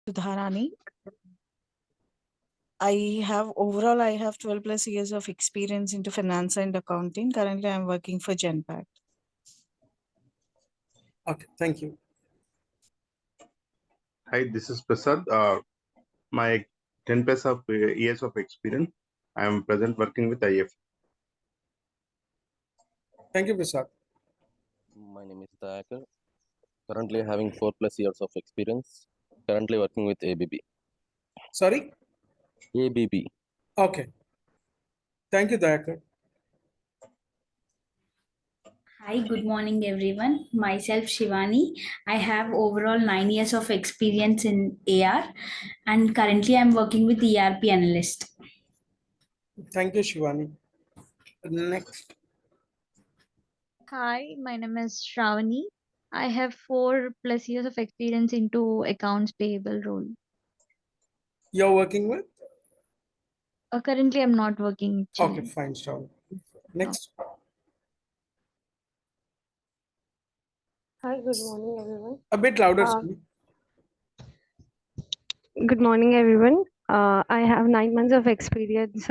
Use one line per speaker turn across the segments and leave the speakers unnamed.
Sudharani. I have 12 plus years of experience into finance and accounting. Currently, I'm working for Genpact.
Okay, thank you.
Hi, this is Prasad. My 10 plus of years of experience. I am present working with IF.
Thank you, Prasad.
My name is Dayakar. Currently having 4+ years of experience. Currently working with ABB.
Sorry?
ABB.
Okay. Thank you, Dayakar.
Hi, good morning everyone. Myself Shivani. I have overall 9 years of experience in AR and currently I'm working with ERP analyst.
Thank you, Shivani. Next.
Hi, my name is Shravani. I have 4+ years of experience into accounts payable role.
You're working with?
Currently, I'm not working.
Okay, fine, Shravani. Next.
Hi, good morning, everyone.
A bit louder. Shravani.
Good morning, everyone. I have 9 months of experience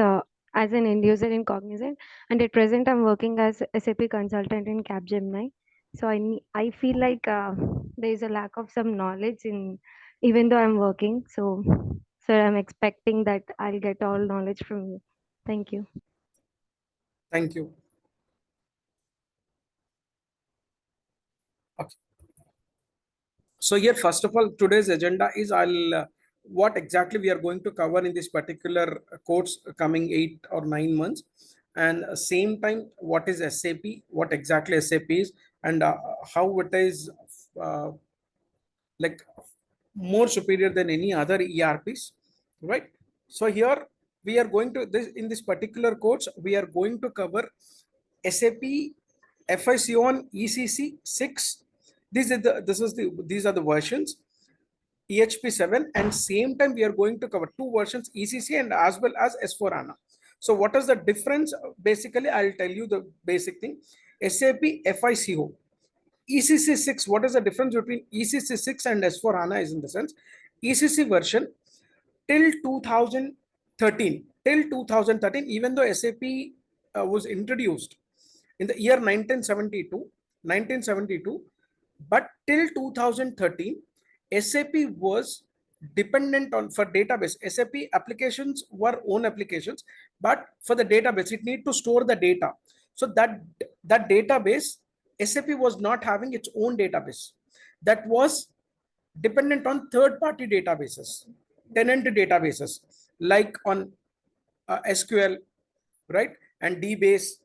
as an end user in Cognizant, and at present, I'm working as SAP consultant in Capgemini. So I feel like there is a lack of some knowledge in, even though I'm working. So I'm expecting that I'll get all knowledge from you. Thank you.
Thank you. Okay. So here, first of all, today's agenda is what exactly we are going to cover in this particular course coming 8 or 9 months, and same time what is SAP, what exactly SAP is, and how it is like more superior than any other ERPs, right? So here we are going to in this particular course we are going to cover SAP FICO on ECC 6. These are the versions, EHP 7, and same time we are going to cover 2 versions, ECC and as well as S4 HANA. So what is the difference? Basically, I'll tell you the basic thing. SAP FICO ECC 6, what is the difference between ECC 6 and S4 HANA is in the sense, ECC version till 2013, even though SAP was introduced in the year 1972, but till 2013, SAP was dependent on for database. SAP applications were own applications, but for the database, it need to store the data. So that database, SAP was not having its own database. That was dependent on third-party databases, tenant databases, like on SQL, right, and DBase,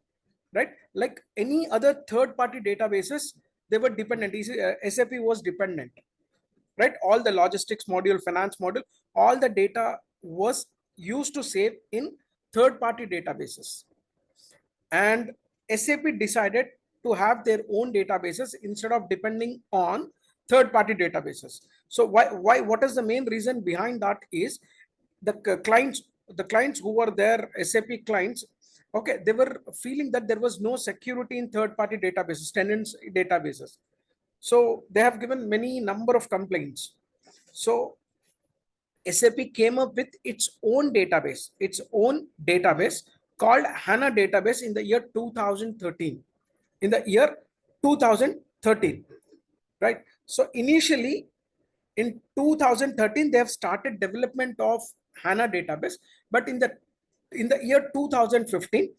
right, like any other third-party databases, they were dependent. SAP was dependent, right? All the logistics module, finance module, all the data was used to save in third-party databases, and SAP decided to have their own databases instead of depending on third-party databases. So what is the main reason behind that is the clients who were there, SAP clients, okay, they were feeling that there was no security in third-party databases, tenants databases. So they have given many number of complaints. So SAP came up with its own database called HANA database in the year 2013. In the year 2013, right? So initially in 2013, they have started development of HANA database, but in the year 2015,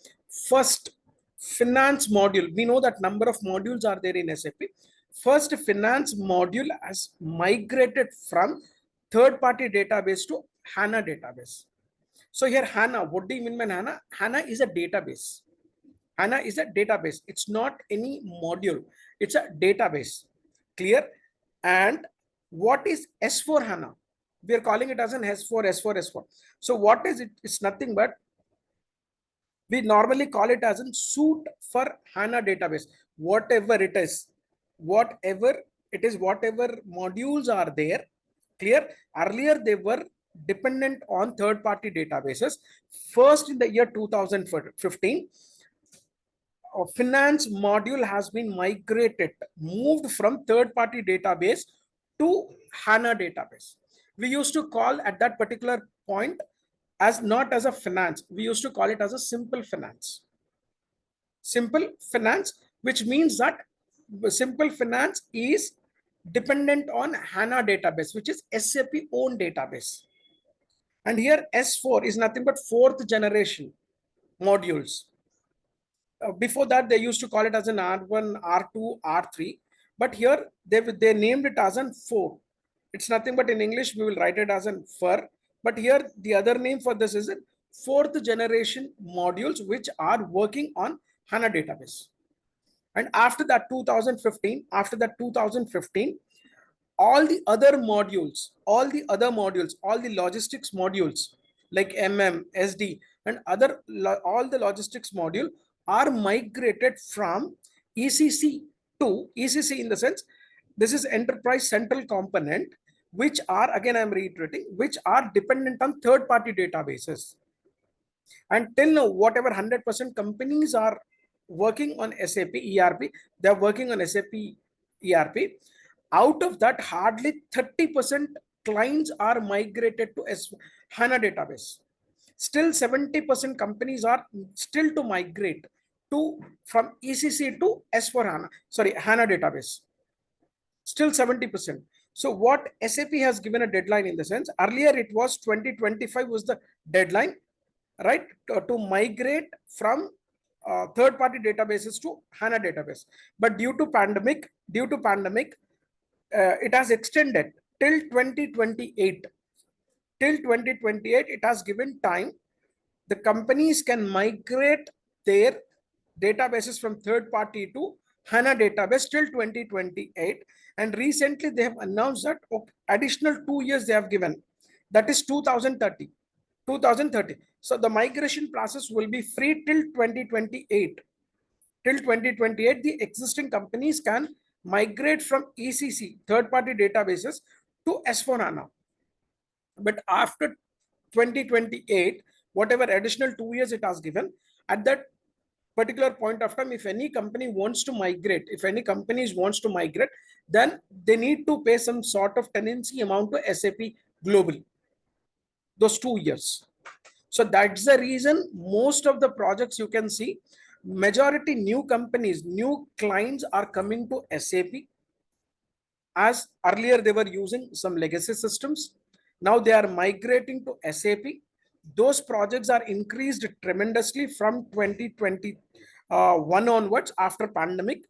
first finance module, we know that number of modules are there in SAP. First finance module has migrated from third-party database to HANA database. So here HANA, what do you mean by HANA? HANA is a database. HANA is a database. It's not any module. It's a database. Clear? And what is S4 HANA? We are calling it as an S4. So what is it? It's nothing but we normally call it as a suite for HANA database. Whatever it is, whatever modules are there. Clear? Earlier they were dependent on third-party databases. First, in the year 2015, a finance module has been moved from third-party database to HANA database. we used to call at that particular point as not as a finance. We used to call it as a simple finance. Simple finance, which means that simple finance is dependent on HANA database, which is SAP own database. And here S4 is nothing but fourth generation modules. Before that, they used to call it as an R1, R2, R3. But here they named it as an 4. It's nothing but in English, we will write it as an FUR. But here the other name for this is fourth generation modules, which are working on HANA database. And after that 2015, all the other modules, all the logistics modules like SD and all the logistics module are migrated from ECC to ECC, in the sense this is enterprise central component, which are, again I'm reiterating, which are dependent on third-party databases. And till now, whatever 100% companies are working on SAP ERP, they're working on SAP ERP. Out of that, hardly 30% clients are migrated to HANA database. Still 70% companies are still to migrate from ECC to HANA database. Still 70%. So what SAP has given a deadline, in the sense, earlier it was 2025 was the deadline, right, to migrate from third-party databases to HANA database. But due to pandemic, it has extended till 2028. Till 2028, it has given time. The companies can migrate their databases from third-party to HANA database till 2028. And recently, they have announced that additional 2 years they have given. That is 2030. So the migration process will be free till 2028. Till 2028, the existing companies can migrate from ECC, third-party databases, to S4HANA. But after 2028, whatever additional 2 years it has given, at that particular point of time, if any company wants to migrate, then they need to pay some sort of tenancy amount to SAP globally, those 2 years. So that's the reason most of the projects you can see, majority new companies, new clients are coming to SAP. As earlier they were using some legacy systems, now they are migrating to SAP. Those projects are increased tremendously from 2021 onwards after pandemic.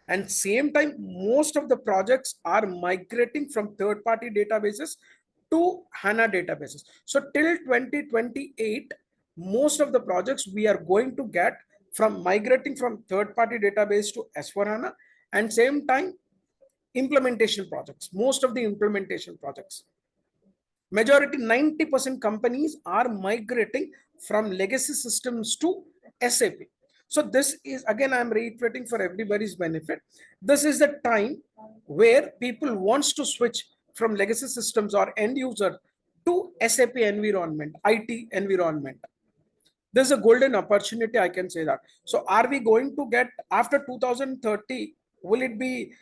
And same time, most of the projects are migrating from third-party databases to HANA databases. So till 2028, most of the projects we are going to get from migrating from third-party database to S4HANA, and same time implementation projects, most of the implementation projects. Majority 90% companies are migrating from legacy systems to SAP. So this is, again, I'm reiterating for everybody's benefit. This is the time where people wants to switch from legacy systems or end user to SAP environment, IT environment. There's a golden opportunity, I can say that. So are we going to get after 2030, will it be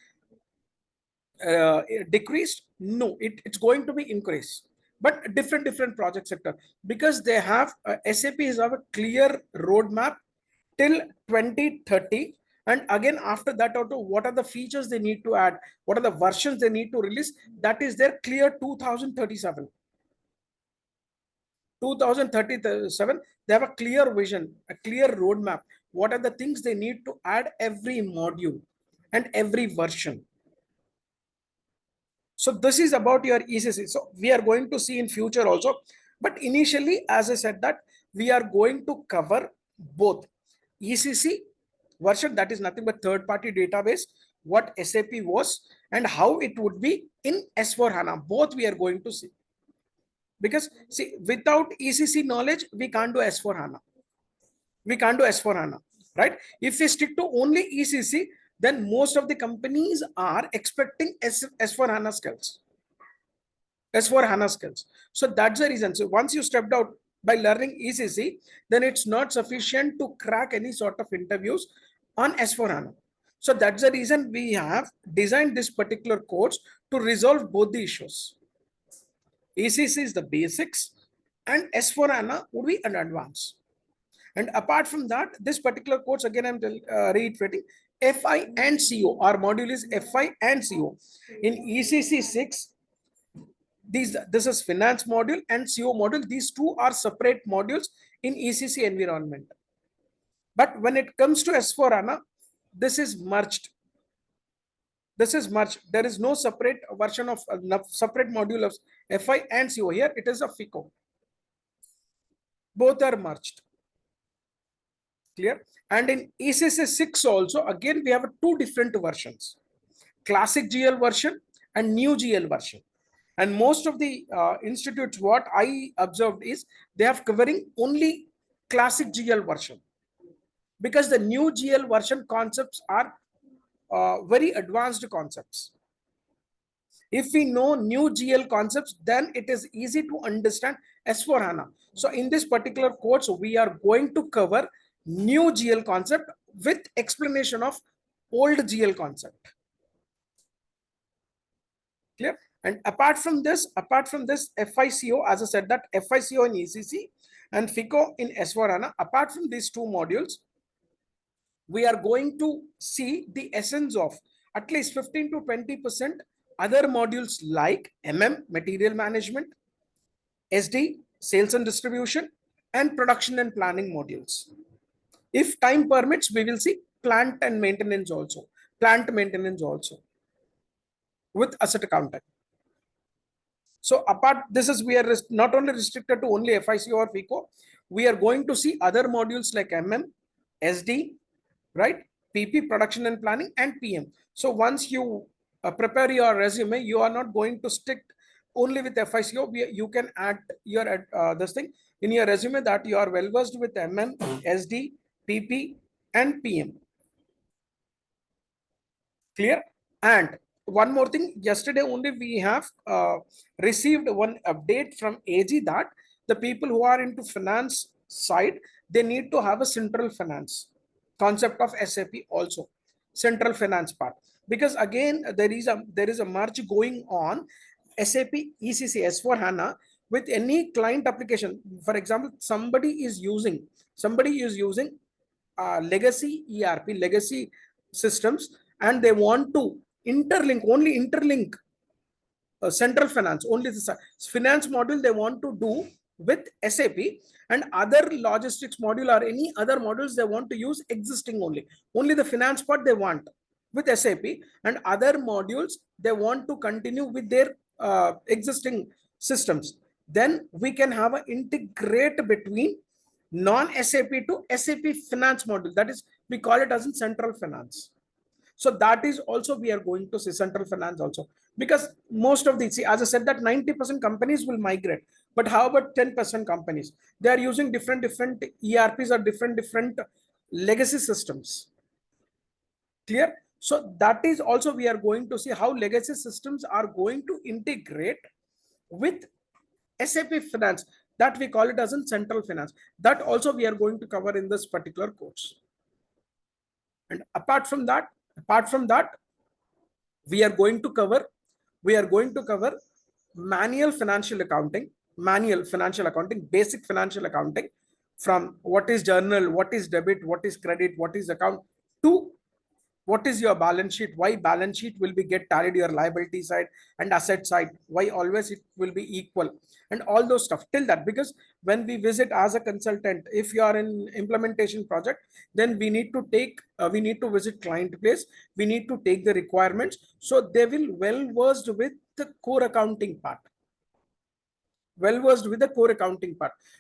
decreased? No, it's going to be increased, but different project sector, because they have SAP has a clear roadmap till 2030. And again, after that, also, what are the features they need to add, what are the versions they need to release, that is their clear 2037. 2037, they have a clear vision, a clear roadmap. What are the things they need to add every module and every version? So this is about your ECC. So we are going to see in future also, but initially, as I said, that we are going to cover both ECC version, that is nothing but third-party database, what SAP was, and how it would be in S4HANA. Both we are going to see. Because see, without ECC knowledge, we can't do S4HANA. Right? If we stick to only ECC, then most of the companies are expecting S4HANA skills. So that's the reason. So once you stepped out by learning ECC, then it's not sufficient to crack any sort of interviews on S4HANA. So that's the reason we have designed this particular course to resolve both the issues. ECC is the basics, and S4 HANA would be an advance. And apart from that, this particular course, again, I'm reiterating, FI and CO. Our module is FI and CO. In ECC 6, this is finance module and CO module. These two are separate modules in ECC environment. But when it comes to S4 HANA, this is merged. This is merged. There is no separate version of separate module of FI and CO. Here it is a FICO. Both are merged. Clear? And in ECC 6 also, again, we have two different versions. Classic GL version and new GL version. And most of the institutes, what I observed is they have covering only classic GL version, because the new GL version concepts are very advanced concepts. If we know new GL concepts, then it is easy to understand S4 HANA. So in this particular course, we are going to cover new GL concept with explanation of old GL concept. Clear? And apart from this FICO, as I said, that FICO in ECC and FICO in S4 HANA, apart from these two modules, we are going to see the essence of at least 15 to 20% other modules like material management, SD, sales and distribution, and production and planning modules. If time permits, we will see plant maintenance also with asset accounting. So apart, we are not only restricted to only FICO or FICO, we are going to see other modules like SD, right? PP, production and planning, and PM. So once you prepare your resume, you are not going to stick only with FICO. You can add your this thing in your resume that you are well versed with SD, PP, and PM. Clear? And one more thing, yesterday only we have received one update from AG that the people who are into finance side, they need to have a central finance concept of SAP also, central finance part, because again there is a merge going on SAP ECC S4 HANA with any client application. For example, somebody is using legacy ERP, legacy systems, and they want to interlink central finance, only the finance module they want to do with SAP, and other logistics module or any other modules they want to use existing only the finance part they want with SAP, and other modules they want to continue with their existing systems. Then we can have an integrate between non-SAP to SAP finance module. That is, we call it as in central finance. So that is also we are going to see central finance also, because most of the, as I said, that 90% companies will migrate, but how about 10% companies? They are using different ERPs or different legacy systems. Clear? So that is also we are going to see how legacy systems are going to integrate with SAP finance, that we call it as in central finance. That also we are going to cover in this particular course. And apart from that, we are going to cover manual financial accounting, basic financial accounting, from what is journal, what is debit, what is credit, what is account, to what is your balance sheet, why balance sheet will be get tallied your liability side and asset side, why always it will be equal, and all those stuff till that. Because when we visit as a consultant, if you are in implementation project, then we need to take we need to visit client place, we need to take the requirements, so they will well versed with the core accounting part,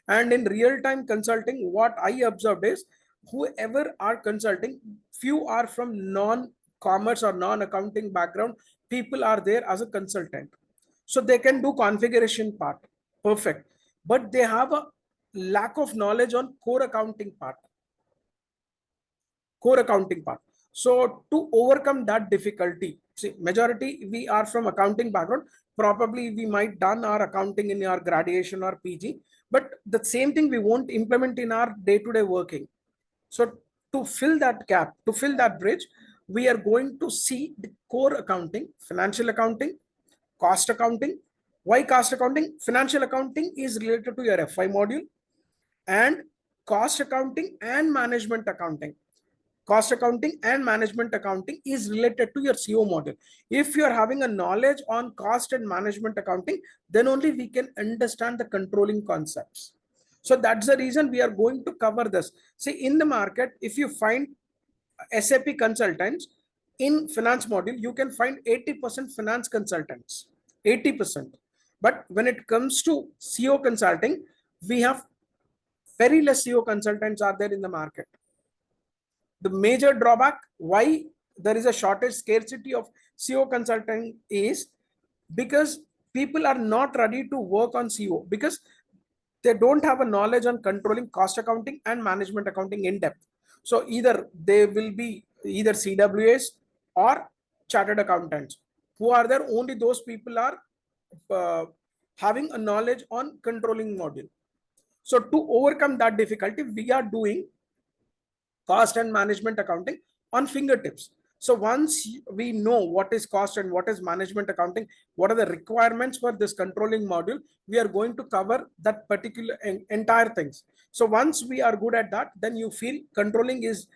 and in real time consulting, what I observed is whoever are consulting, few are from non-commerce or non-accounting background, people are there as a consultant, so they can do configuration part perfect, but they have a lack of knowledge on core accounting part. So to overcome that difficulty, see, majority we are from accounting background, probably we might done our accounting in our graduation or PG, but the same thing we won't implement in our day-to-day working. So to fill that gap, to fill that bridge, we are going to see the core accounting, financial accounting, cost accounting, Why cost accounting? Financial accounting is related to your FI module, and cost accounting and management accounting. Cost accounting and management accounting is related to your CO module. If you are having a knowledge on cost and management accounting, then only we can understand the controlling concepts. So that's the reason we are going to cover this. See, in the market, if you find SAP consultants in finance module, you can find 80% finance consultants, 80%. But when it comes to CO consulting, we have very less CO consultants are there in the market. The major drawback why there is a shortage scarcity of CO consultant is because people are not ready to work on CO because they don't have a knowledge on controlling cost accounting and management accounting in depth. So either they will be either CWAs or chartered accountants. Who are there? Only those people are having a knowledge on controlling module. So to overcome that difficulty, we are doing cost and management accounting on fingertips. So once we know what is cost and what is management accounting, what are the requirements for this controlling module, we are going to cover that particular entire things. So once we are good at that, then you feel controlling is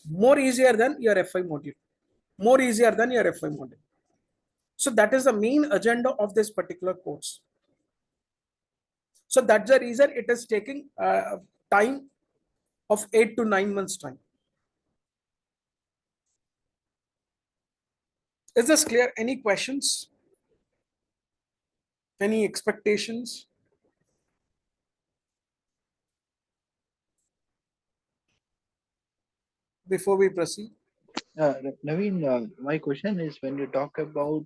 more easier than your FI module, more easier than your FI module. So that is the main agenda of this particular course. So that's the reason it is taking time of 8 to 9 months time. Is this clear? Any questions? Any expectations? Before we proceed?
Naveen, my question is when you talk about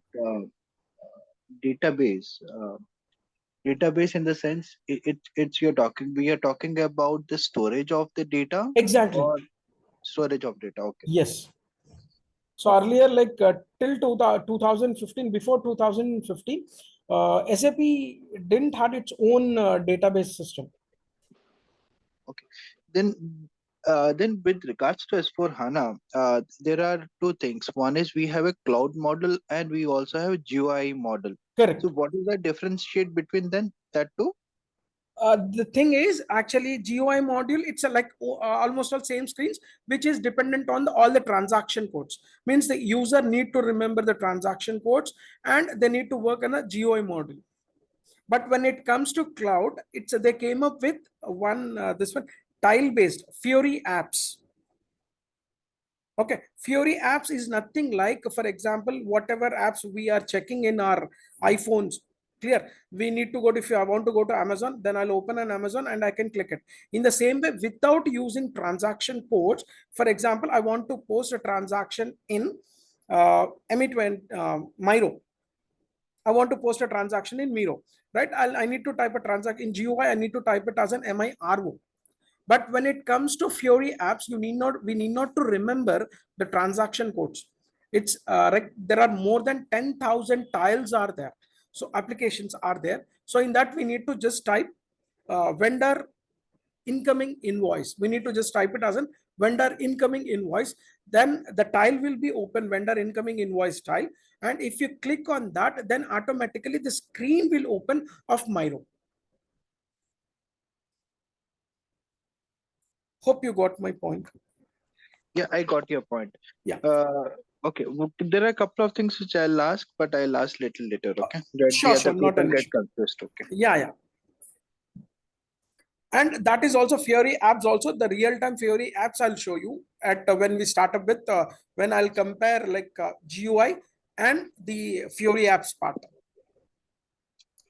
database, database in the sense it's we are talking about the storage of the data.
Exactly.
Or storage of data. Okay.
Yes. So earlier, like till 2015, before 2015, SAP didn't have its own database system.
Okay. Then with regards to S4 HANA, there are two things. One is we have a cloud model and we also have a GUI model.
Correct.
So what is the differentiate between them, that two?
The thing is actually GUI module, it's a like almost all same screens, which is dependent on all the transaction codes. Means the user need to remember the transaction codes and they need to work on a GUI module. But when it comes to cloud, they came up with this one tile based Fiori apps. Okay, Fiori apps is nothing like, for example, whatever apps we are checking in our iPhones. Clear? We need to go to, if I want to go to Amazon, then I'll open an Amazon and I can click it. In the same way, without using transaction codes, for example, I want to post a transaction in Miro. I want to post a transaction in Miro, right? I need to type a transaction in GUI. I need to type it as an MIRO. But when it comes to Fiori apps, we need not to remember the transaction codes. It's there are more than 10,000 tiles are there. So applications are there. So in that we need to just type vendor incoming invoice. We need to just type it as a vendor incoming invoice. Then the tile will be open, vendor incoming invoice tile. And if you click on that, then automatically the screen will open of Miro. Hope you got my point.
Yeah, I got your point.
Yeah.
Okay. There are a couple of things which I'll ask, but I'll ask little later. Okay.
Sure, not an issue.
Confused. Okay.
Yeah. And that is also Fiori apps. Also, the real-time Fiori apps I'll show you at when we start up with when I'll compare like GUI and the Fiori apps part.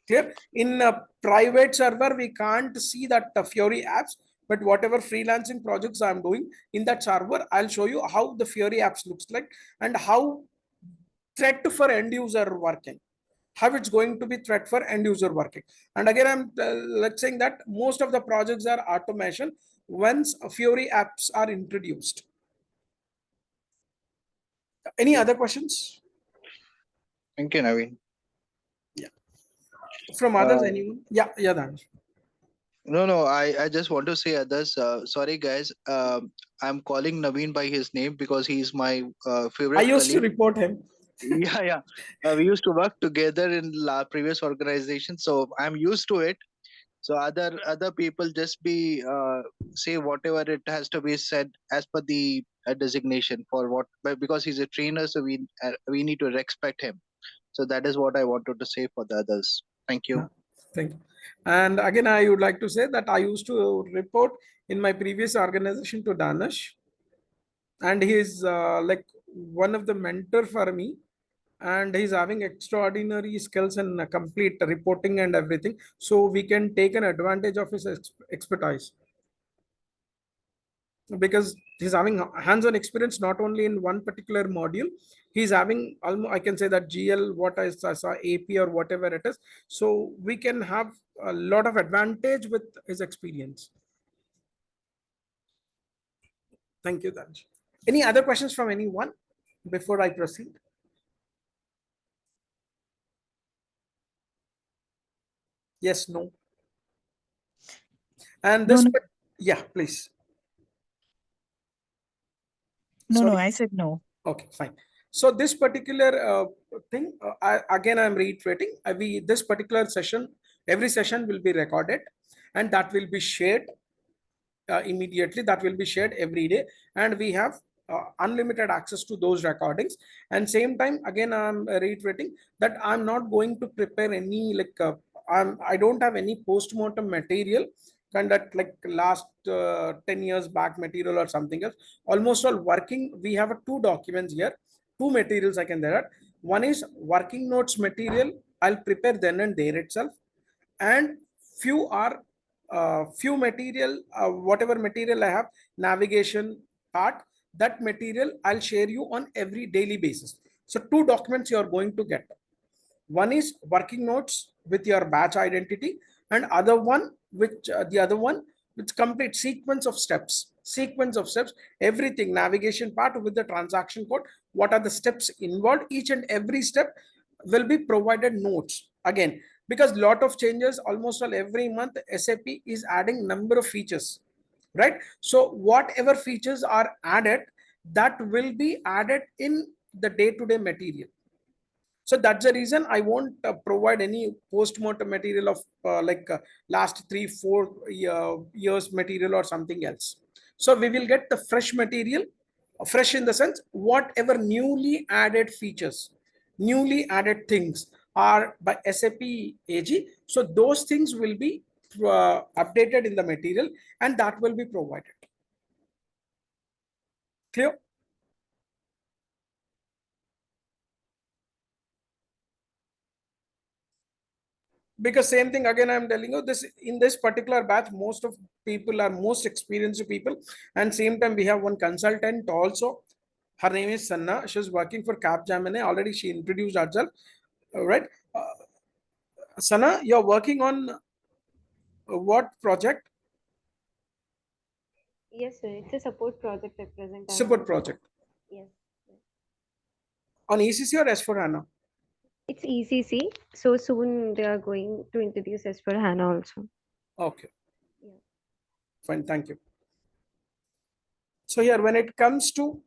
Clear? In a private server, we can't see that Fiori apps. But whatever freelancing projects I'm doing in that server, I'll show you how the Fiori apps looks like and how threat for end user working, how it's going to be threat for end user working. And again, I'm saying that most of the projects are automation once Fiori apps are introduced. Any other questions?
Thank you, Naveen.
Yeah. From others, anyone? Yeah, Danish.
No, I just want to say others. Sorry, guys. I'm calling Naveen by his name because he's my favorite.
I used to report him.
Yeah. We used to work together in previous organizations, so I'm used to it. So other people just be say whatever it has to be said as per the designation for what, but because he's a trainer, so we need to respect him. So that is what I wanted to say for the others. Thank you.
Thank you. And again, I would like to say that I used to report in my previous organization to Danish, and he is like one of the mentor for me, and he's having extraordinary skills and complete reporting and everything, so we can take an advantage of his expertise, because he's having hands-on experience not only in one particular module. He's having almost, I can say that GL, what I saw, AP or whatever it is, so we can have a lot of advantage with his experience. Thank you, Danj. Any other questions from anyone before I proceed? Yes, no. And
No,
this,
no,
yeah, please.
no,
Sorry.
I said no.
Okay, fine. So this particular thing, again, I'm reiterating, this particular session, every session will be recorded, and that will be shared immediately. That will be shared every day, and we have unlimited access to those recordings. And same time, again, I'm reiterating that I'm not going to prepare any I don't have any post-mortem material conduct like last 10 years back material or something else. Almost all working, we have two documents here, two materials I can there. One is working notes material, I'll prepare then and there itself, and few are few material, whatever material I have, navigation part, that material I'll share you on every daily basis. So two documents you are going to get. One is working notes with your batch identity, and other one which the other one which complete sequence of steps, everything, navigation part with the transaction code, what are the steps involved, each and every step will be provided notes again, because lot of changes almost all every month. SAP is adding number of features, right? So whatever features are added, that will be added in the day-to-day material. So that's the reason I won't provide any post-mortem material of last 3-4 years material or something else. So we will get the fresh material, fresh in the sense whatever newly added features, newly added things are by SAP AG. So those things will be updated in the material, and that will be provided. Clear? Because same thing again, I'm telling you this, in this particular batch most of people are most experienced people, and same time we have one consultant also. Her name is Sanna. She's working for Capgemini. Already she introduced herself. All right. Sanna, you're working on what project?
Yes, sir. It's a support project at present.
Support project.
Yes.
On ECC or S4HANA?
It's ECC. So soon they are going to introduce S/4HANA also.
Okay.
Yeah.
Fine. Thank you. So here, when it comes to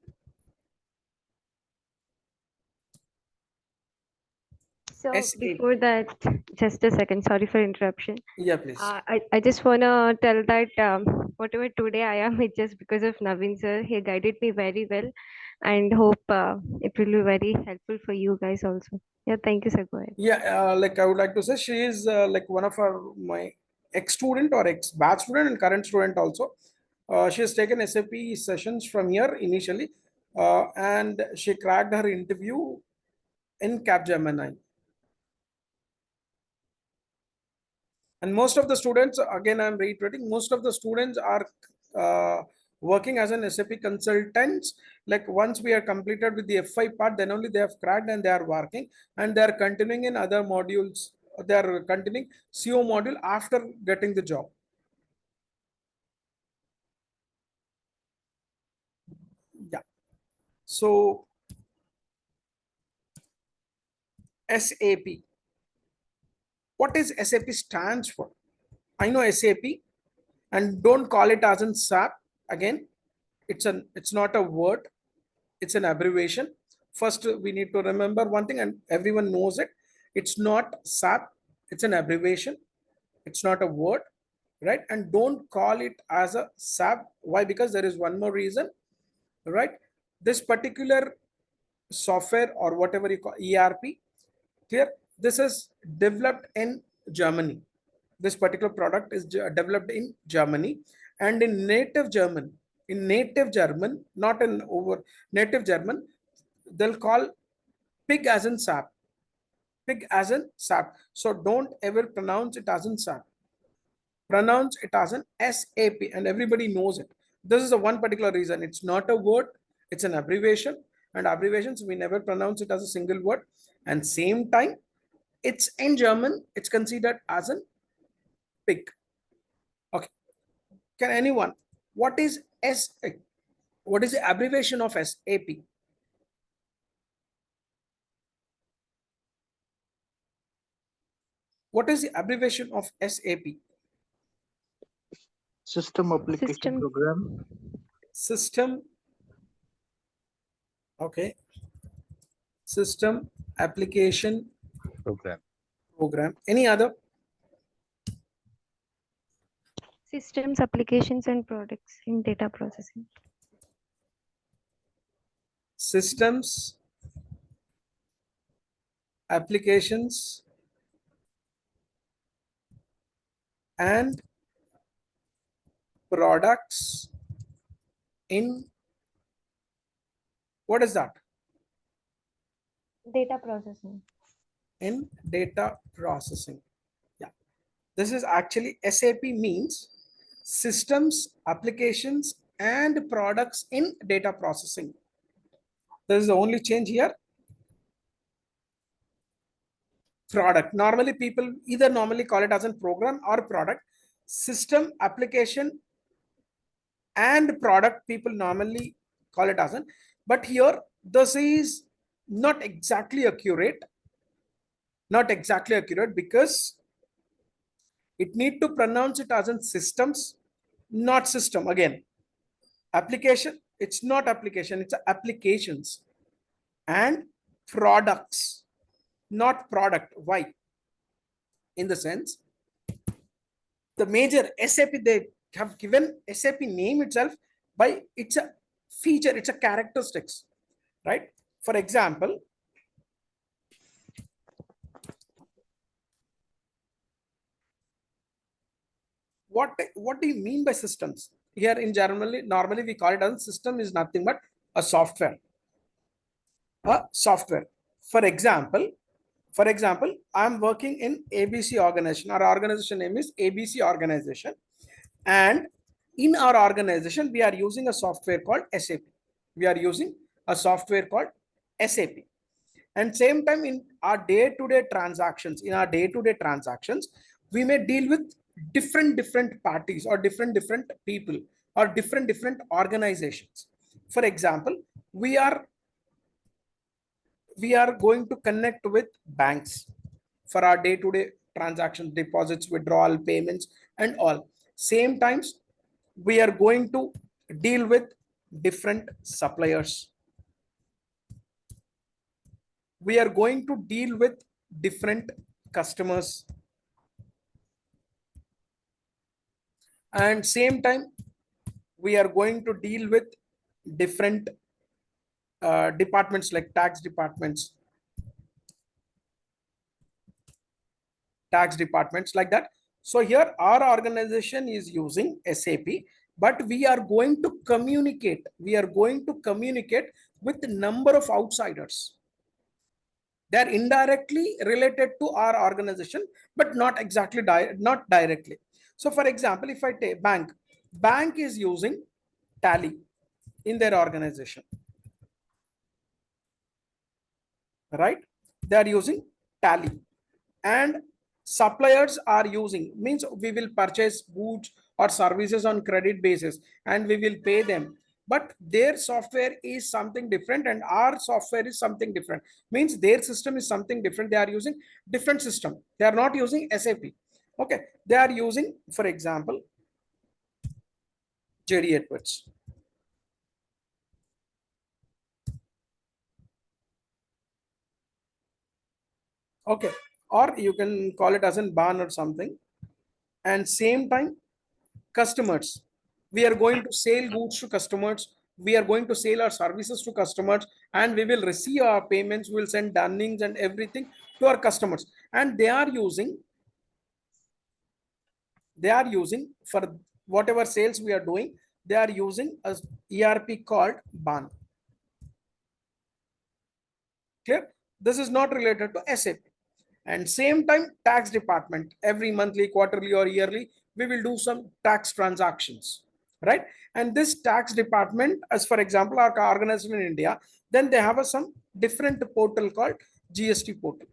So
SAP.
before that, just a second. Sorry for interruption.
Yeah, please.
I just wanna tell that whatever today I am, it's just because of Naveen sir. He guided me very well, and hope it will be very helpful for you guys also. Yeah, thank you, sir. Go ahead.
Yeah, like I would like to say, she is like one of my ex-student or ex-batch student and current student also. She has taken SAP sessions from here initially, and she cracked her interview in Capgemini. And most of the students, again, I'm reiterating, most of the students are working as an SAP consultants. Like once we are completed with the F5 part, then only they have cracked and they are working, and they are continuing in other modules. They are continuing CO module after getting the job. Yeah. So SAP. What is SAP stands for? I know SAP, and don't call it as in SAP. Again, it's not a word, it's an abbreviation. First, we need to remember one thing, and everyone knows it. It's not SAP. It's an abbreviation. It's not a word, right? And don't call it as a SAP. Why? Because there is one more reason, right? This particular software or whatever you call ERP, clear? This is developed in Germany. This particular product is developed in Germany, and in native German, not in over native German, they'll call pig as in sap. Pig as in sap. So don't ever pronounce it as in sap. Pronounce it as an SAP, and everybody knows it. This is the one particular reason. It's not a word, it's an abbreviation, and abbreviations we never pronounce it as a single word. And same time, it's in German, it's considered as a pig. Okay. Can anyone, what is what is the abbreviation of SAP? What is the abbreviation of SAP?
System application
System.
program.
System. Okay. System application program. Any other?
Systems, applications, and products in data processing.
Systems, applications, and products in, what is that?
Data processing.
In data processing. Yeah. This is actually SAP means systems, applications, and products in data processing. This is the only change here. Product. Normally people either normally call it as a program or product. System, application, and product people normally call it as an, but here this is not exactly accurate. Not exactly accurate because it need to pronounce it as in systems, not system. Again, application, it's not application, it's applications, and products, not product. Why? In the sense, the major SAP, they have given SAP name itself by it's a feature, it's a characteristics, right? For example, what do you mean by systems? Here in Germany, normally we call it as system is nothing but a software. A software. For example, I'm working in ABC organization. Our organization name is ABC organization, and in our organization we are using a software called SAP. We are using a software called SAP. And same time, in our day-to-day transactions, we may deal with different parties or different people or different organizations. For example, we are going to connect with banks for our day-to-day transactions, deposits, withdrawal, payments, and all. Same times, we are going to deal with different suppliers. We are going to deal with different customers. And same time, we are going to deal with different departments like tax departments, like that. So here our organization is using SAP, but we are going to communicate. With the number of outsiders. They are indirectly related to our organization, but not exactly not directly. So for example, if I take bank is using Tally in their organization, right? They are using Tally, and suppliers are using, means we will purchase goods or services on credit basis and we will pay them, but their software is something different and our software is something different. Means their system is something different. They are using different system. They are not using SAP. Okay, they are using, for example, JD Edwards. Okay, or you can call it as in ban or something. And same time, customers, we are going to sell goods to customers, we are going to sell our services to customers, and we will receive our payments, we will send dunnings and everything to our customers, and they are using for whatever sales we are doing, they are using a ERP called ban. Clear? This is not related to SAP. And same time, tax department, every monthly, quarterly or yearly, we will do some tax transactions, right? And this tax department, as for example, our organization in India, then they have some different portal called GST portal,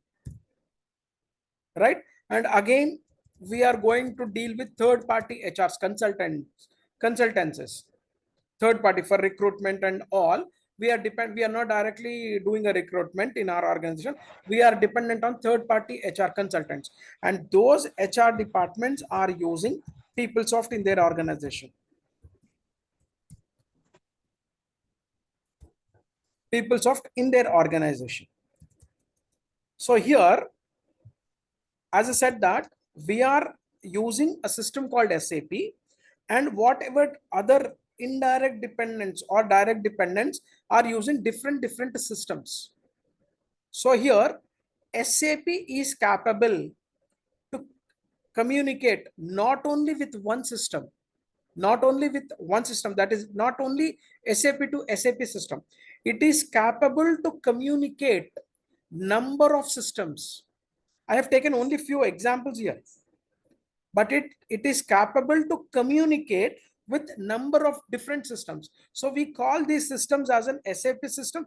right? And again, we are going to deal with third party HRs, consultancies, third party for recruitment and all. We are not directly doing a recruitment in our organization. We are dependent on third party HR consultants, and those HR departments are using PeopleSoft in their organization. PeopleSoft in their organization. So here, as I said, that we are using a system called SAP, and whatever other indirect dependents or direct dependents are using different systems. So here, SAP is capable to communicate not only with one system, that is not only SAP to SAP system. It is capable to communicate number of systems. I have taken only few examples here, but it is capable to communicate with number of different systems. So we call these systems as an SAP system.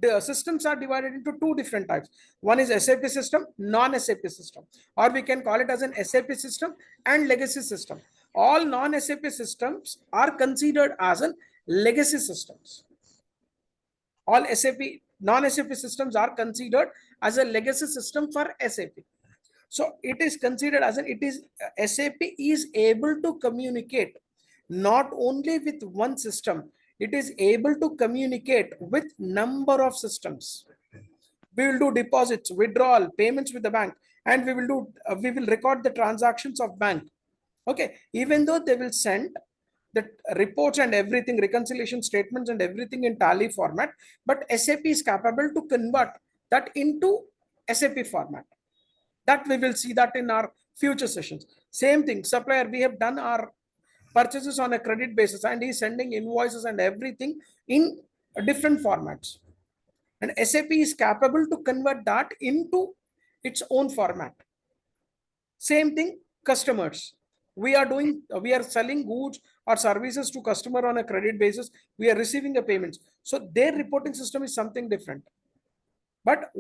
The systems are divided into two different types. One is SAP system, non-SAP system, or we can call it as an SAP system and legacy system. All non-SAP systems are considered as an legacy systems. All non-SAP systems are considered as a legacy system for SAP. So it is considered as SAP is able to communicate not only with one system, it is able to communicate with number of systems. We will do deposits, withdrawal, payments with the bank, and we will record the transactions of bank. Okay, even though they will send the reports and everything, reconciliation statements and everything in tally format, but SAP is capable to convert that into SAP format. That we will see that in our future sessions. Same thing, supplier, we have done our purchases on a credit basis, and he's sending invoices and everything in different formats. And SAP is capable to convert that into its own format. Same thing, customers. We are selling goods or services to customer on a credit basis. We are receiving the payments. So their reporting system is something different. But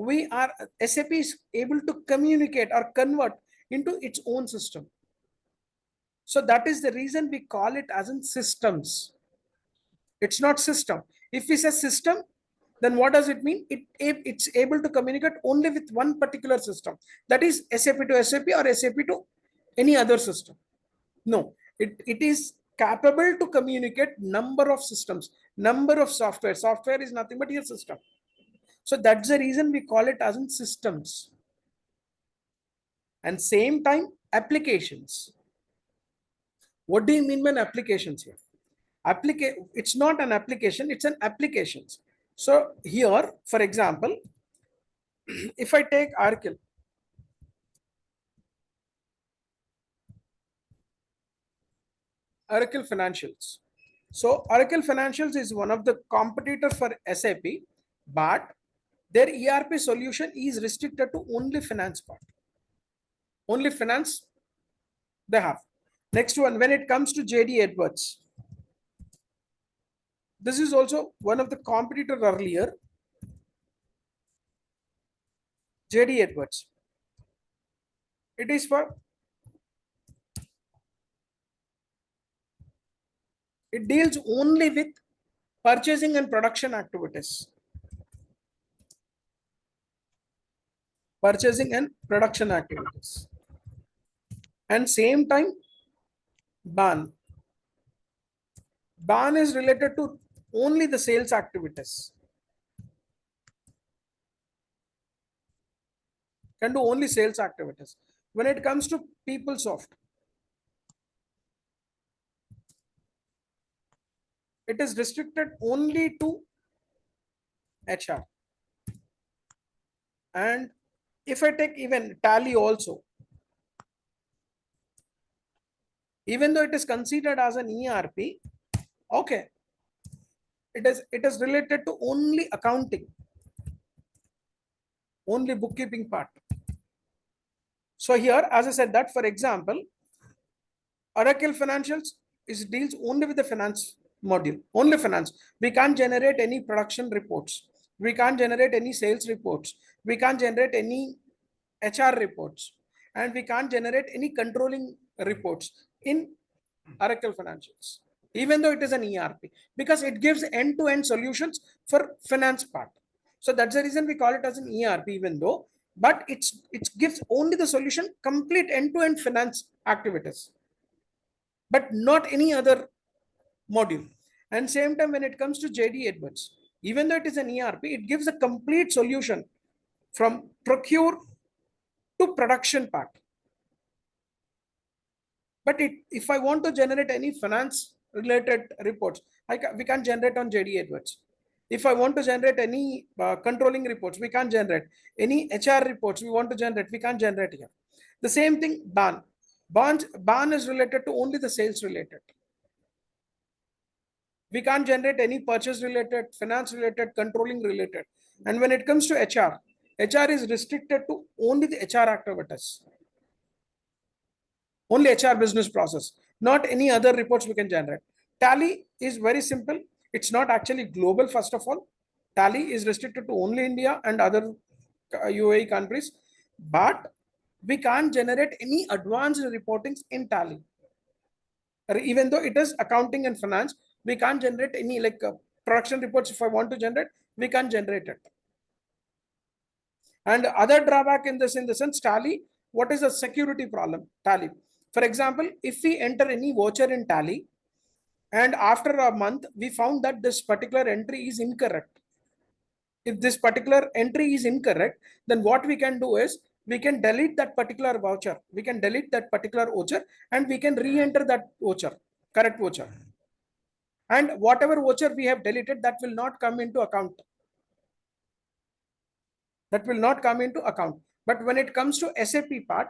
SAP is able to communicate or convert into its own system. So that is the reason we call it as in systems. It's not system. If we say system, then what does it mean? It's able to communicate only with one particular system. That is SAP to SAP or SAP to any other system. No, it is capable to communicate number of systems, number of software. Software is nothing but your system. So that's the reason we call it as in systems. And same time, applications. What do you mean by applications here? It's not an application, it's an applications. So here, for example, if I take Oracle Financials. So Oracle Financials is one of the competitors for SAP, but their ERP solution is restricted to only finance part. Only finance they have. Next one, when it comes to JD Edwards, this is also one of the competitors earlier, JD Edwards. It is for, it deals only with purchasing and production activities. Purchasing and production activities. And same time, BAN. BAN is related to only the sales activities. can do only sales activities. When it comes to PeopleSoft, it is restricted only to HR. And if I take even Tally also, even though it is considered as an ERP, okay, it is related to only accounting, only bookkeeping part. So here, as I said that, for example, Oracle Financials deals only with the finance module, only finance. We can't generate any production reports. We can't generate any sales reports. We can't generate any HR reports. And we can't generate any controlling reports in Oracle Financials, even though it is an ERP, because it gives end-to-end solutions for finance part. So that's the reason we call it as an ERP, even though, but it gives only the solution, complete end-to-end finance activities, but not any other module. And same time, when it comes to JD Edwards, even though it is an ERP, it gives a complete solution from procure to production part. But if I want to generate any finance related reports, we can't generate on JD Edwards. If I want to generate any controlling reports, we can't generate. Any HR reports we want to generate, we can't generate here. The same thing, BAN. BAN is related to only the sales related. We can't generate any purchase related, finance related, controlling related. And when it comes to HR, HR is restricted to only the HR activities. Only HR business process, not any other reports we can generate. Tally is very simple. It's not actually global, first of all. Tally is restricted to only India and other UAE countries, but we can't generate any advanced reportings in Tally. Even though it is accounting and finance, we can't generate any like production reports. If I want to generate, we can't generate it. And other drawback in the sense, Tally, what is the security problem? Tally. For example, if we enter any voucher in Tally, and after a month, we found that this particular entry is incorrect. If this particular entry is incorrect, then what we can do is, we can delete that particular voucher. We can delete that particular voucher and we can re-enter that voucher, correct voucher. And whatever voucher we have deleted, that will not come into account. That will not come into account. But when it comes to SAP part,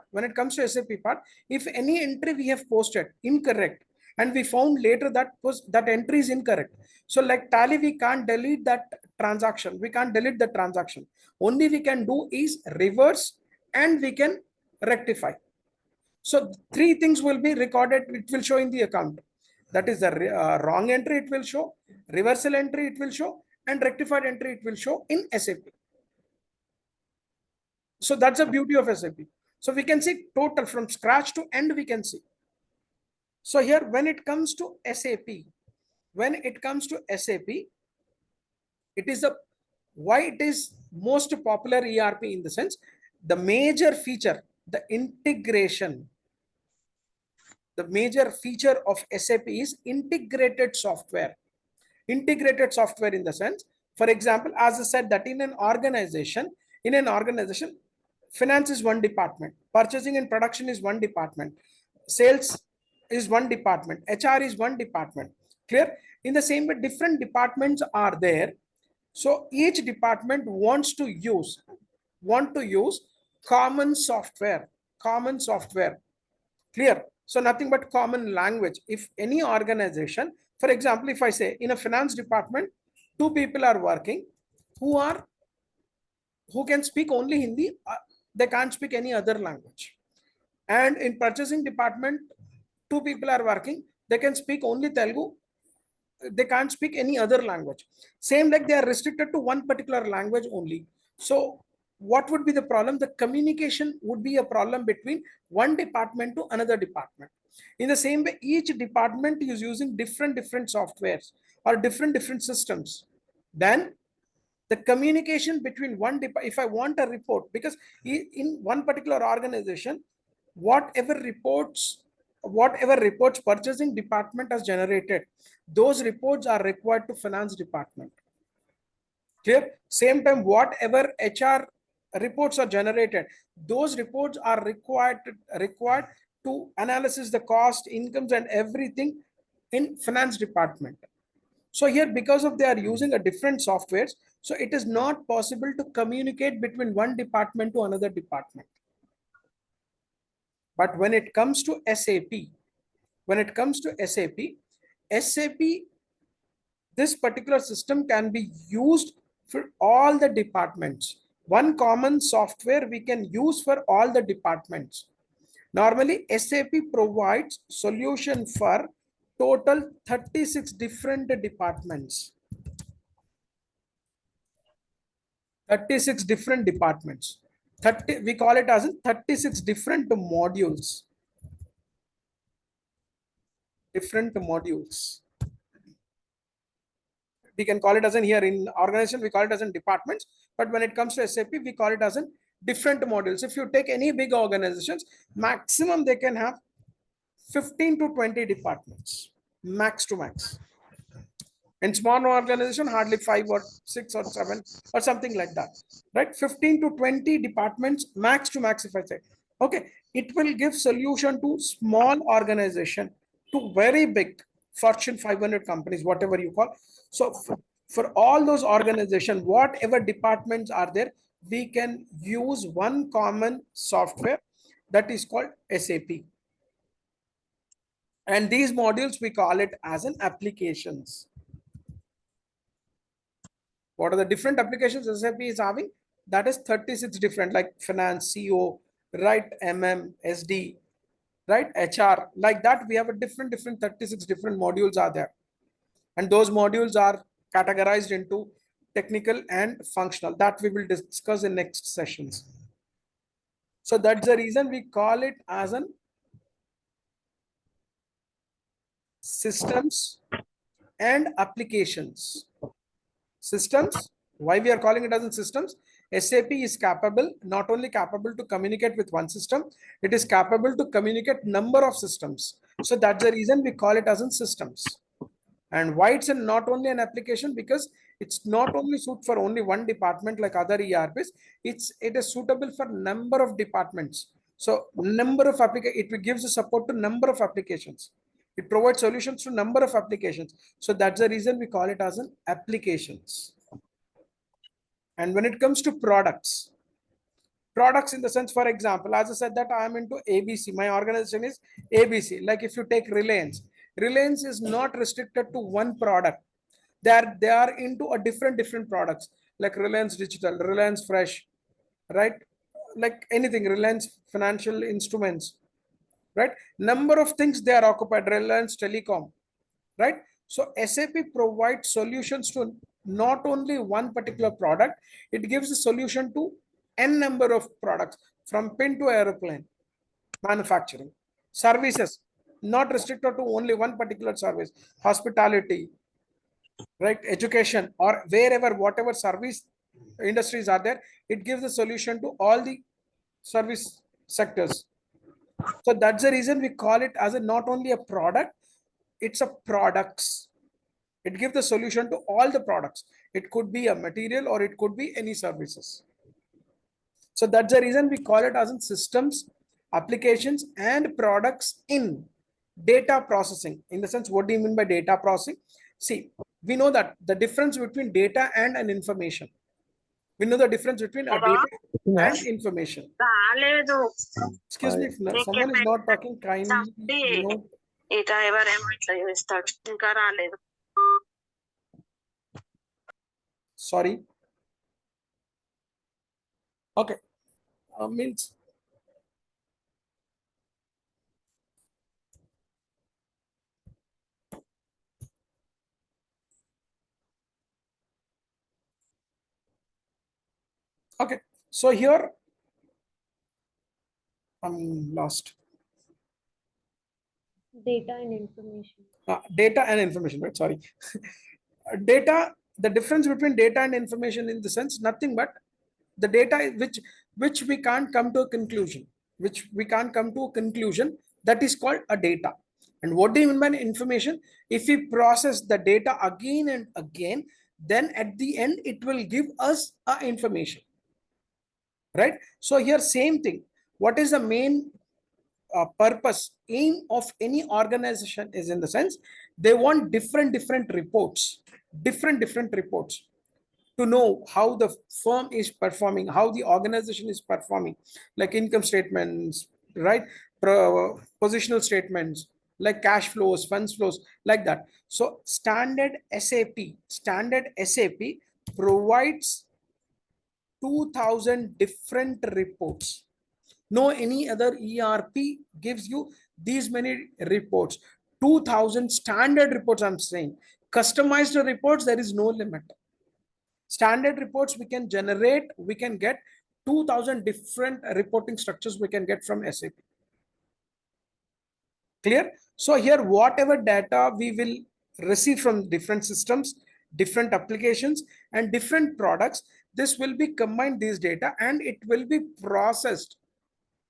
if any entry we have posted incorrect and we found later that entry is incorrect, so like Tally, we can't delete that transaction. We can't delete the transaction. Only we can do is reverse and we can rectify. So three things will be recorded. It will show in the account. That is the wrong entry it will show, reversal entry it will show, and rectified entry it will show in SAP. So that's the beauty of SAP. So we can see total from scratch to end, we can see. So here, when it comes to SAP, it is why it is most popular ERP in the sense, the major feature, the integration. The major feature of SAP is integrated software. Integrated software in the sense, for example, as I said that in an organization, finance is one department, purchasing and production is one department, sales is one department, HR is one department. Clear? In the same way, different departments are there. So each department wants to use common software. Clear? So nothing but common language. If any organization, for example, if I say in a finance department, two people are working who can speak only Hindi, they can't speak any other language. And in purchasing department, two people are working, they can speak only Telugu, they can't speak any other language. Same like they are restricted to one particular language only. So what would be the problem? The communication would be a problem between one department to another department. In the same way, each department is using different softwares or different systems. Then the communication between if I want a report, because in one particular organization, whatever reports purchasing department has generated, those reports are required to finance department. Clear? Same time, whatever HR reports are generated, those reports are required to analyze the cost, incomes, and everything in finance department. So here, because of they are using a different softwares, so it is not possible to communicate between one department to another department. But when it comes to SAP, SAP, this particular system can be used for all the departments. One common software we can use for all the departments. Normally, SAP provides solution for total 36 different departments. 36 different departments. 30, we call it as 36 different modules. Different modules. We can call it as in here in organization, we call it as in departments, but when it comes to SAP, we call it as in different modules. If you take any big organizations, maximum they can have 15 to 20 departments, max to max. In small organization, hardly 5 or 6 or 7 or something like that, right? 15 to 20 departments, max to max, if I say. Okay, it will give solution to small organization to very big Fortune 500 companies, whatever you call. So for all those organizations, whatever departments are there, we can use one common software that is called SAP. And these modules, we call it as an applications. What are the different applications SAP is having? That is 36 different, like finance, CO, right, SD, right, HR. Like that, we have a different 36 different modules are there. And those modules are categorized into technical and functional. That we will discuss in next sessions. So that's the reason we call it as an systems and applications. Systems, why we are calling it as in systems? SAP is capable, not only capable to communicate with one system, it is capable to communicate number of systems. So that's the reason we call it as in systems. And why it's not only an application? Because it's not only suit for only one department like other ERPs, it is suitable for number of departments. So number of it gives a support to number of applications. It provides solutions to number of applications. So that's the reason we call it as an applications. And when it comes to products in the sense, for example, as I said that I am into ABC, my organization is ABC. Like if you take Reliance is not restricted to one product. They are into a different products like Reliance Digital, Reliance Fresh, right? Like anything, Reliance Financial Instruments, right? Number of things they are occupied, Reliance Telecom, right? So SAP provides solutions to not only one particular product, it gives a solution to n number of products, from pin to aeroplane, manufacturing. Services, not restricted to only one particular service, hospitality, right, education, or wherever, whatever service industries are there, it gives a solution to all the service sectors. So that's the reason we call it as a not only a product, it's a products. It gives the solution to all the products. It could be a material or it could be any services. So that's the reason we call it as in systems, applications, and products in data processing. In the sense, what do you mean by data processing? See, we know that the difference between data and an information. We know the difference between a data and information. Excuse me, someone is not talking, kindly note. Sorry. Okay. Means okay. So here I'm lost.
Data and information.
Data and information, right? Sorry. Data, the difference between data and information in the sense, nothing but the data which we can't come to a conclusion, that is called a data. And what do you mean by information? If we process the data again and again, then at the end it will give us a information. right? So here same thing. What is the main purpose, aim of any organization is in the sense they want different reports, different reports to know how the firm is performing, how the organization is performing, like income statements, right? Positional statements, like cash flows, funds flows, like that. So standard SAP provides 2000 different reports. No any other ERP gives you these many reports. 2000 standard reports, I'm saying. Customized reports, there is no limit. Standard reports we can generate, we can get 2000 different reporting structures we can get from SAP. Clear? So here whatever data we will receive from different systems, different applications and different products, this will be combined, this data, and it will be processed.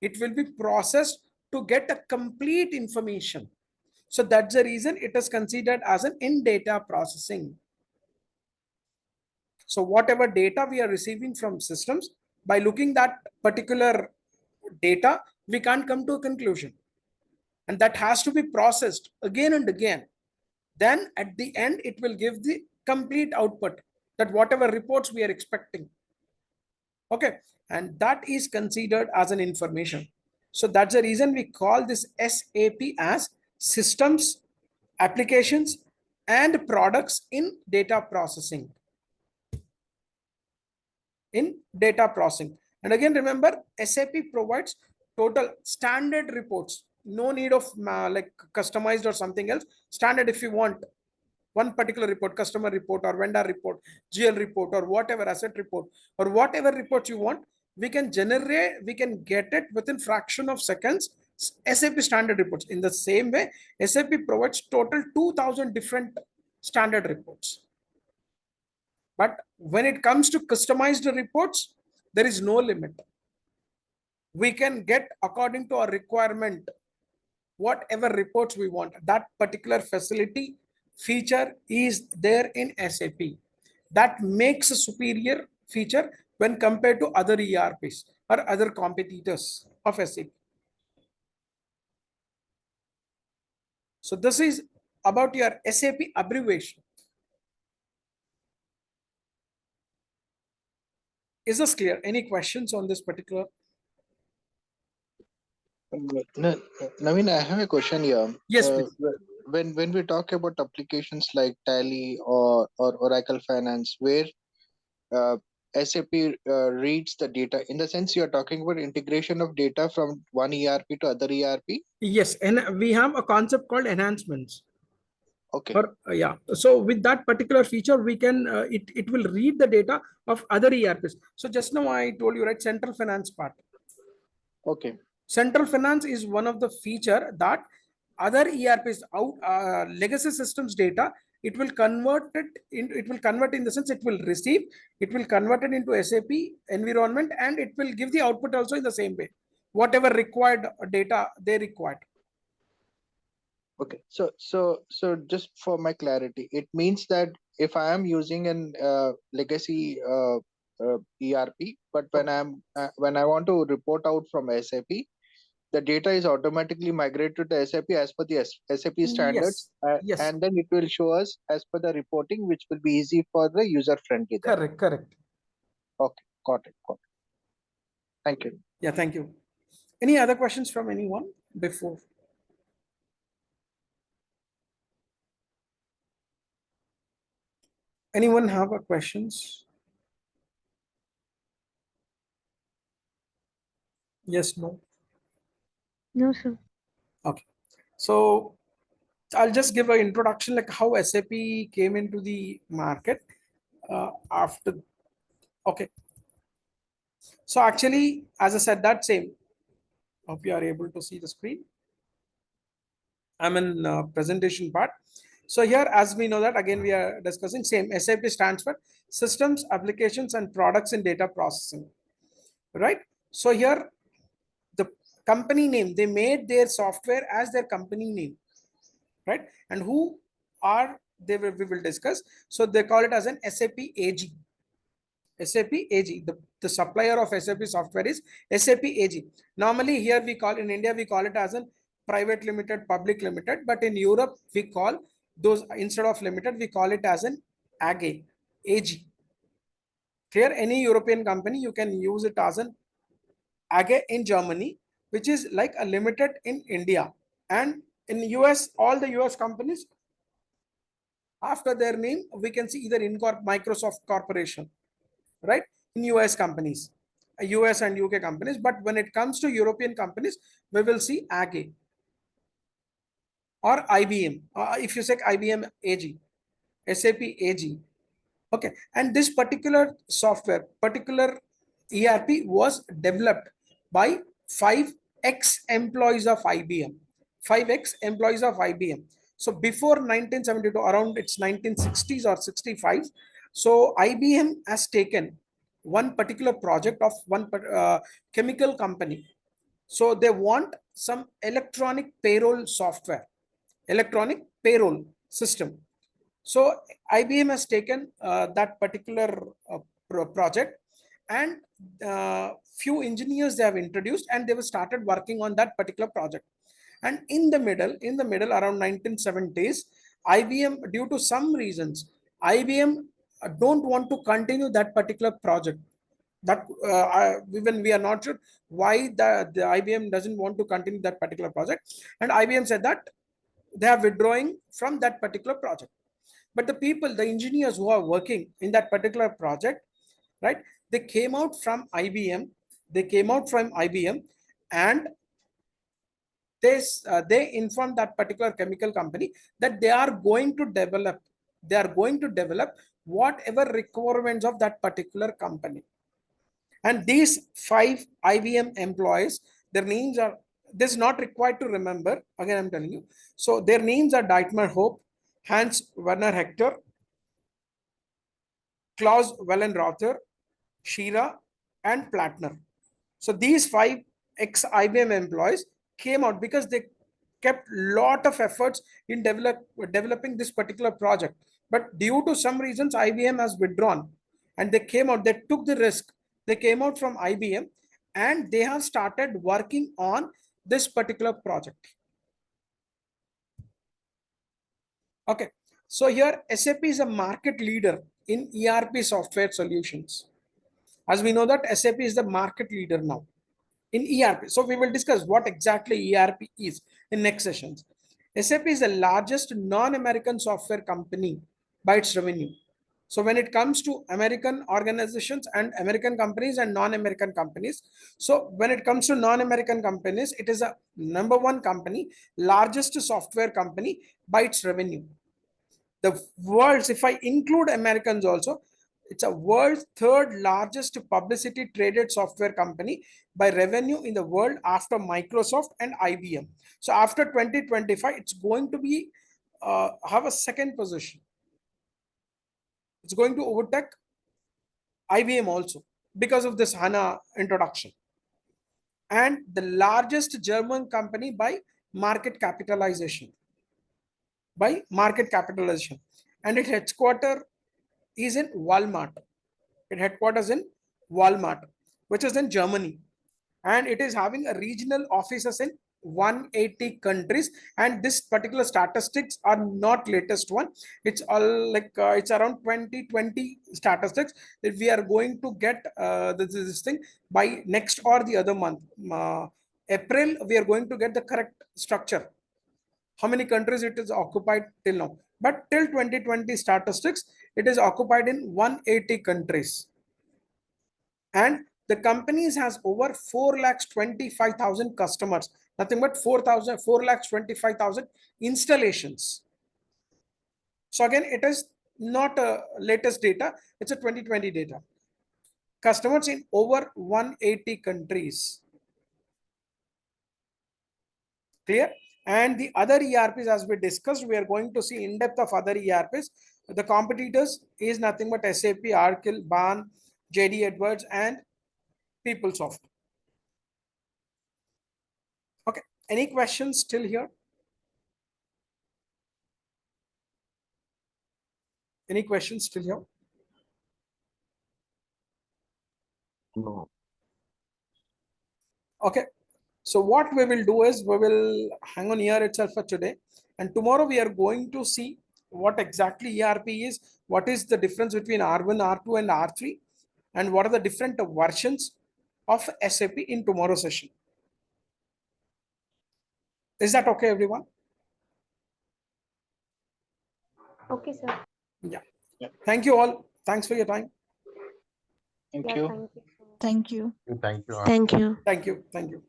It will be processed to get a complete information. So that's the reason it is considered as an in-data processing. So whatever data we are receiving from systems, by looking that particular data, we can't come to a conclusion. And that has to be processed again and again. Then at the end, it will give the complete output, that whatever reports we are expecting. Okay. And that is considered as an information. So that's the reason we call this SAP as systems, applications, and products in data processing. In data processing. And again, remember, SAP provides total standard reports. No need of like customized or something else. Standard, if you want one particular report, customer report or vendor report, GL report, or whatever asset report, or whatever reports you want, we can generate, we can get it within fraction of seconds. SAP standard reports. In the same way, SAP provides total 2000 different standard reports. But when it comes to customized reports, there is no limit. We can get according to our requirement whatever reports we want. That particular facility feature is there in SAP. That makes a superior feature when compared to other ERPs or other competitors of SAP. So this is about your SAP abbreviation. Is this clear? Any questions on this particular?
Naveen, I have a question here.
Yes, please.
When we talk about applications like Tally or Oracle Finance, where SAP reads the data, in the sense you are talking about integration of data from one ERP to other ERP?
Yes, and we have a concept called enhancements.
Okay.
Or yeah, so with that particular feature, we can it will read the data of other ERPs. So just now I told you, right, central finance part.
Okay.
Central finance is one of the feature that other ERPs out legacy systems data, it will convert it in, it will convert in the sense it will receive, it will convert it into SAP environment, and it will give the output also in the same way, whatever required data they required.
Okay, so just for my clarity, it means that if I am using an legacy ERP, but when I want to report out from SAP, the data is automatically migrated to SAP as per the SAP standards,
Yes, yes.
and then it will show us as per the reporting, which will be easy for the user friendly.
Correct, correct.
Okay, got it. Thank you.
Yeah, thank you. Any other questions from anyone before? Anyone have a questions? Yes, no.
No, sir.
Okay. So I'll just give an introduction like how SAP came into the market after. Okay. So actually, as I said, that same. Hope you are able to see the screen. I'm in presentation part. So here, as we know that, again, we are discussing same. SAP stands for Systems, Applications, and Products in Data Processing, right? So here, the company name, they made their software as their company name, right? And who are they? We will discuss. So they call it as an SAP AG. SAP AG. The supplier of SAP software is SAP AG. Normally here we call, in India we call it as a private limited, public limited, but in Europe we call those, instead of limited we call it as an AG. AG. Clear? Any European company you can use it as an AG in Germany, which is like a limited in India. And in US, all the US companies, after their name, we can see either Microsoft Corporation, right? In US companies, US and UK companies. But when it comes to European companies, we will see AG or IBM. If you say IBM AG, SAP AG. Okay. And this particular software, particular ERP was developed by 5 ex-employees of IBM. 5 ex-employees of IBM. So before 1972, around its 1960s or 65, so IBM has taken one particular project of one chemical company. So they want some electronic payroll software, electronic payroll system. So IBM has taken that particular project, and few engineers they have introduced, and they have started working on that particular project. And in the middle around 1970s, IBM, due to some reasons, IBM don't want to continue that particular project. That even we are not sure why the IBM doesn't want to continue that particular project, and IBM said that they are withdrawing from that particular project. But the people, the engineers who are working in that particular project, right, they came out from IBM, and they informed that particular chemical company that they are going to develop whatever requirements of that particular company. And these 5 IBM employees, their names are, this is not required to remember, again I'm telling you. So their names are Dietmar Hope, Hans Werner Hector, Klaus Wellenrother, Shira, and Plattner. So these 5 ex-IBM employees came out because they kept lot of efforts in developing this particular project. But due to some reasons, IBM has withdrawn, and they came out, they took the risk. They came out from IBM, and they have started working on this particular project. Okay. So here SAP is a market leader in ERP software solutions. As we know that SAP is the market leader now in ERP. So we will discuss what exactly ERP is in next sessions. SAP is the largest non-American software company by its revenue. So when it comes to American organizations and American companies and non-American companies, so when it comes to non-American companies, it is a #1 company, largest software company by its revenue. The world's, if I include Americans also, it's a world's 3rd largest publicity traded software company by revenue in the world after Microsoft and IBM. So after 2025, it's going to be have a 2nd position. It's going to overtake IBM also because of this HANA introduction. And the largest German company by market capitalization. And its headquarters is in Walmart. Its headquarters in Walmart, which is in Germany, and it is having a regional offices in 180 countries. And this particular statistics are not latest one. It's all like it's around 2020 statistics that we are going to get this thing by next or the other month. April, we are going to get the correct structure. How many countries it is occupied till now? But till 2020 statistics, it is occupied in 180 countries. And the companies has over 4,25,000 customers, nothing but 4,25,000 installations. So again, it is not a latest data, it's a 2020 data. Customers in over 180 countries. Clear? And the other ERPs, as we discussed, we are going to see in depth of other ERPs. The competitors is nothing but SAP, Arkle, BAN, JD Edwards, and PeopleSoft. Okay, any questions still here? Any questions still here?
No.
Okay. So what we will do is we will hang on here itself for today. And tomorrow we are going to see what exactly ERP is, what is the difference between R1, R2 and R3, and what are the different versions of SAP in tomorrow's session. Is that okay, everyone?
Okay, sir.
Yeah. Thank you all. Thanks for your time.
Thank
Yeah,
you.
thank you.
Thank you.
Thank you.
Thank you.
Thank you. Thank you.